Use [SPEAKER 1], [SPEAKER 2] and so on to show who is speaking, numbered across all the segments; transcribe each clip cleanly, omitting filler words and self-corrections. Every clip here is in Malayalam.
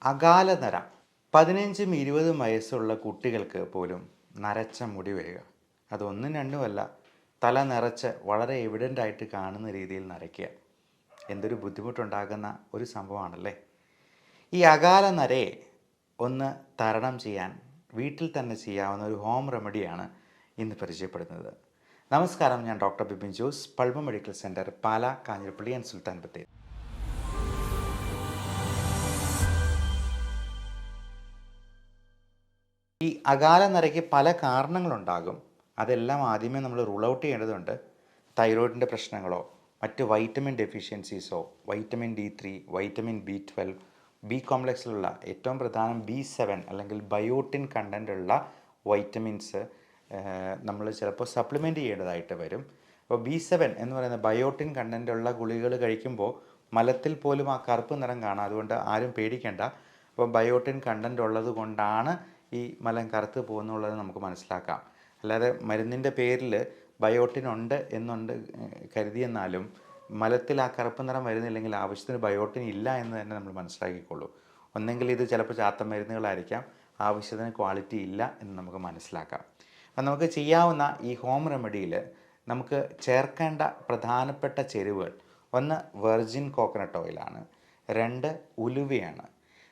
[SPEAKER 1] അകാല നര 15ഉം 20ഉം വയസ്സുള്ള കുട്ടികൾക്ക് പോലും നരച്ച മുടി വരിക. അതൊന്നും രണ്ടുമല്ല, തല നിറച്ച് വളരെ എവിഡൻ്റ് ആയിട്ട് കാണുന്ന രീതിയിൽ നരയ്ക്കുക. എന്തൊരു ബുദ്ധിമുട്ടുണ്ടാകുന്ന ഒരു സംഭവമാണല്ലേ. ഈ അകാല നരയെ ഒന്ന് തരണം ചെയ്യാൻ വീട്ടിൽ തന്നെ ചെയ്യാവുന്ന ഒരു ഹോം റെമഡിയാണ് ഇന്ന് പരിചയപ്പെടുന്നത്. നമസ്കാരം, ഞാൻ doctor Bipin Jose, Pulma medical centre, Pala, Kanjirappally and Sultan Bathery. ഈ അകാല നരയ്ക്ക് പല കാരണങ്ങളുണ്ടാകും. അതെല്ലാം ആദ്യമേ നമ്മൾ റൂൾ ഔട്ട് ചെയ്യേണ്ടതുണ്ട്. തൈറോയിഡിൻ്റെ പ്രശ്നങ്ങളോ മറ്റ് വൈറ്റമിൻ ഡെഫിഷ്യൻസീസോ, vitamin D3, vitamin B12, B കോംപ്ലക്സിലുള്ള ഏറ്റവും പ്രധാനം B7 അല്ലെങ്കിൽ ബയോട്ടിൻ കണ്ടൻ്റുള്ള വൈറ്റമിൻസ് നമ്മൾ ചിലപ്പോൾ സപ്ലിമെൻറ്റ് ചെയ്യേണ്ടതായിട്ട് വരും. അപ്പോൾ B7 എന്ന് പറയുന്ന ബയോട്ടിൻ കണ്ടൻ്റുള്ള ഗുളികകൾ കഴിക്കുമ്പോൾ മലത്തിൽ പോലും ആ കറുപ്പ് നിറം കാണാം. അതുകൊണ്ട് ആരും പേടിക്കേണ്ട. അപ്പോൾ ബയോട്ടിൻ കണ്ടൻ്റ് ഉള്ളത് കൊണ്ടാണ് ഈ മലം കറുത്ത് പോകുന്നുള്ളത് നമുക്ക് മനസ്സിലാക്കാം. അല്ലാതെ മരുന്നിൻ്റെ പേരിൽ ബയോട്ടിൻ ഉണ്ട് എന്നുണ്ട് കരുതിയെന്നാലും മലത്തിൽ ആ കറുപ്പ് നിറം വരുന്നില്ലെങ്കിൽ ആവശ്യത്തിന് ബയോട്ടിൻ ഇല്ല എന്ന് തന്നെ നമ്മൾ മനസ്സിലാക്കിക്കൊള്ളൂ. ഒന്നെങ്കിൽ ഇത് ചിലപ്പോൾ ചാത്ത മരുന്നുകളായിരിക്കാം, ആവശ്യത്തിന് ക്വാളിറ്റി ഇല്ല എന്ന് നമുക്ക് മനസ്സിലാക്കാം. അപ്പം നമുക്ക് ചെയ്യാവുന്ന ഈ ഹോം റെമഡിയിൽ നമുക്ക് ചേർക്കേണ്ട പ്രധാനപ്പെട്ട ചേരുവകൾ: ഒന്ന് വെർജിൻ കോക്കനട്ട് ഓയിലാണ്, 2 ഉലുവയാണ്.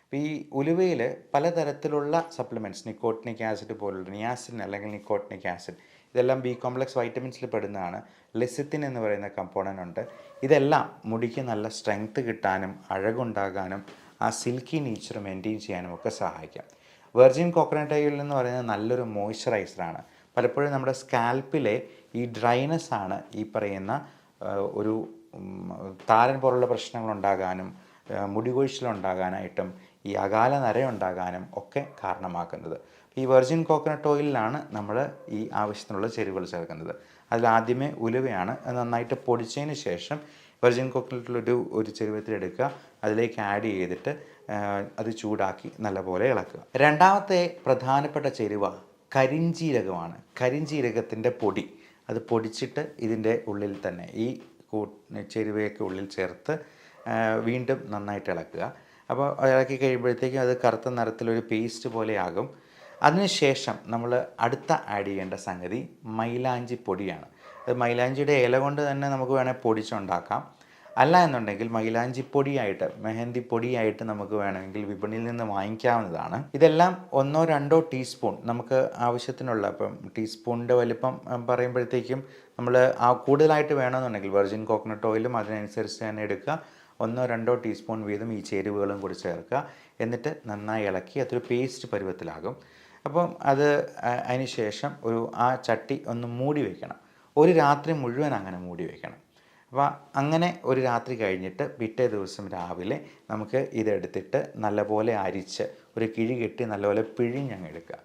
[SPEAKER 1] അപ്പോൾ ഈ ഉലുവയിൽ പലതരത്തിലുള്ള സപ്ലിമെൻറ്റ്സ്, നിക്കോട്ടിനിക് ആസിഡ് പോലുള്ള നിയാസിൻ അല്ലെങ്കിൽ നിക്കോട്ടിനിക് ആസിഡ്, ഇതെല്ലാം ബി കോംപ്ലക്സ് വൈറ്റമിൻസിൽ പെടുന്നതാണ്. ലെസിത്തിൻ എന്ന് പറയുന്ന കമ്പോണൻ്റ് ഉണ്ട്. ഇതെല്ലാം മുടിക്ക് നല്ല സ്ട്രെങ്ത് കിട്ടാനും അഴകുണ്ടാകാനും ആ സിൽക്കി നേച്ചർ മെയിൻറ്റെയിൻ ചെയ്യാനും ഒക്കെ സഹായിക്കാം. വെർജിൻ കോക്കനട്ട് ഓയിൽ എന്ന് പറയുന്നത് നല്ലൊരു മോയ്സ്ചറൈസറാണ്. പലപ്പോഴും നമ്മുടെ സ്കാൽപ്പിലെ ഈ ഡ്രൈനെസ് ആണ് ഈ പറയുന്ന ഒരു താരൻ പോലുള്ള പ്രശ്നങ്ങളുണ്ടാകാനും മുടി കൊഴിച്ചിലുണ്ടാകാനായിട്ടും ഈ അകാല നരയുണ്ടാകാനും ഒക്കെ കാരണമാക്കുന്നത്. ഈ വെർജിൻ കോക്കനട്ട് ഓയിലിലാണ് നമ്മൾ ഈ ആവശ്യത്തിനുള്ള ചേരുവകൾ ചേർക്കുന്നത്. അതിലാദ്യമേ ഉലുവയാണ്. അത് നന്നായിട്ട് പൊടിച്ചതിന് ശേഷം വെർജിൻ കോക്കനട്ടിലൊരു ചെരുവത്തിലെടുക്കുക, അതിലേക്ക് ആഡ് ചെയ്തിട്ട് അത് ചൂടാക്കി നല്ലപോലെ ഇളക്കുക. രണ്ടാമത്തെ പ്രധാനപ്പെട്ട ചേരുവ കരിഞ്ജീരകമാണ്. കരിഞ്ജീരകത്തിൻ്റെ പൊടി, അത് പൊടിച്ചിട്ട് ഇതിൻ്റെ ഉള്ളിൽ തന്നെ ഈ ചേരുവയൊക്കെ ഉള്ളിൽ ചേർത്ത് വീണ്ടും നന്നായിട്ട് ഇളക്കുക. അപ്പോൾ ഇളക്കി കഴിയുമ്പോഴത്തേക്കും അത് കറുത്ത നിറത്തിലൊരു പേസ്റ്റ് പോലെയാകും. അതിനുശേഷം നമ്മൾ അടുത്ത ആഡ് ചെയ്യേണ്ട സംഗതി മൈലാഞ്ചി പൊടിയാണ്. അത് മൈലാഞ്ചിയുടെ ഇല കൊണ്ട് തന്നെ നമുക്ക് വേണേൽ പൊടിച്ചുണ്ടാക്കാം. അല്ല എന്നുണ്ടെങ്കിൽ മൈലാഞ്ചി പൊടിയായിട്ട്, മെഹന്തി പൊടിയായിട്ട് നമുക്ക് വേണമെങ്കിൽ വിപണിയിൽ നിന്ന് വാങ്ങിക്കാവുന്നതാണ്. ഇതെല്ലാം 1-2 ടീസ്പൂൺ നമുക്ക് ആവശ്യത്തിനുള്ള, ഇപ്പം ടീസ്പൂണിൻ്റെ വലിപ്പം പറയുമ്പോഴത്തേക്കും നമ്മൾ ആ കൂടുതലായിട്ട് വേണമെന്നുണ്ടെങ്കിൽ വെർജിൻ കോക്കനട്ട് ഓയിലും അതിനനുസരിച്ച് തന്നെ എടുക്കുക. 1-2 ടീസ്പൂൺ വീതം ഈ ചേരുവകളും കൂടി ചേർക്കുക. എന്നിട്ട് നന്നായി ഇളക്കി അതൊരു പേസ്റ്റ് പരുവത്തിലാകും. അപ്പം അതിന് ശേഷം ആ ചട്ടി ഒന്ന് മൂടി വയ്ക്കണം. ഒരു രാത്രി മുഴുവൻ അങ്ങനെ മൂടി വയ്ക്കണം. അപ്പോൾ അങ്ങനെ ഒരു രാത്രി കഴിഞ്ഞിട്ട് പിറ്റേ ദിവസം രാവിലെ നമുക്ക് ഇതെടുത്തിട്ട് നല്ലപോലെ അരിച്ച് ഒരു കിഴി കെട്ടി നല്ലപോലെ പിഴിഞ്ഞങ്ങ് എടുക്കുക.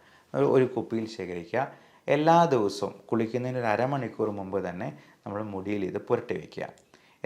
[SPEAKER 1] ഒരു കുപ്പിയിൽ ശേഖരിക്കുക. എല്ലാ ദിവസവും കുളിക്കുന്നതിന് ഒരു അരമണിക്കൂർ മുമ്പ് തന്നെ നമ്മൾ മുടിയിൽ ഇത് പുരട്ടി വയ്ക്കുക.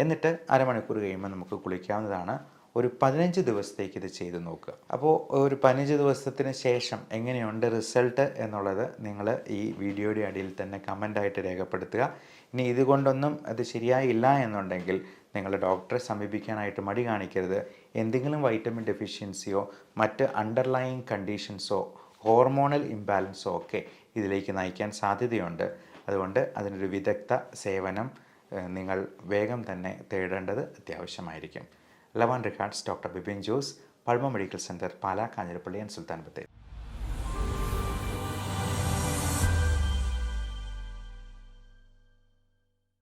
[SPEAKER 1] എന്നിട്ട് അരമണിക്കൂർ കഴിയുമ്പോൾ നമുക്ക് കുളിക്കാവുന്നതാണ്. ഒരു 15 ദിവസത്തേക്ക് ഇത് ചെയ്ത് നോക്കുക. അപ്പോൾ ഒരു 15 ദിവസത്തിന് ശേഷം എങ്ങനെയുണ്ട് റിസൾട്ട് എന്നുള്ളത് നിങ്ങൾ ഈ വീഡിയോയുടെ അടിയിൽ തന്നെ കമൻ്റായിട്ട് രേഖപ്പെടുത്തുക. ഇനി ഇതുകൊണ്ടൊന്നും അത് ശരിയായില്ല എന്നുണ്ടെങ്കിൽ നിങ്ങൾ ഡോക്ടറെ സമീപിക്കാനായിട്ട് മടി കാണിക്കരുത്. എന്തെങ്കിലും വൈറ്റമിൻ ഡെഫിഷ്യൻസിയോ മറ്റ് അണ്ടർലൈയിങ് കണ്ടീഷൻസോ ഹോർമോണൽ ഇംബാലൻസോ ഒക്കെ ഇതിലേക്ക് നയിക്കാൻ സാധ്യതയുണ്ട്. അതുകൊണ്ട് അതിനൊരു വിദഗ്ധ സേവനം നിങ്ങൾ വേഗം തന്നെ തേടേണ്ടത് അത്യാവശ്യമായിരിക്കും. Love and regards, doctor Bipin Jose, Pulma medical centre, Pala, Kanjirappally and Sultan Bathery.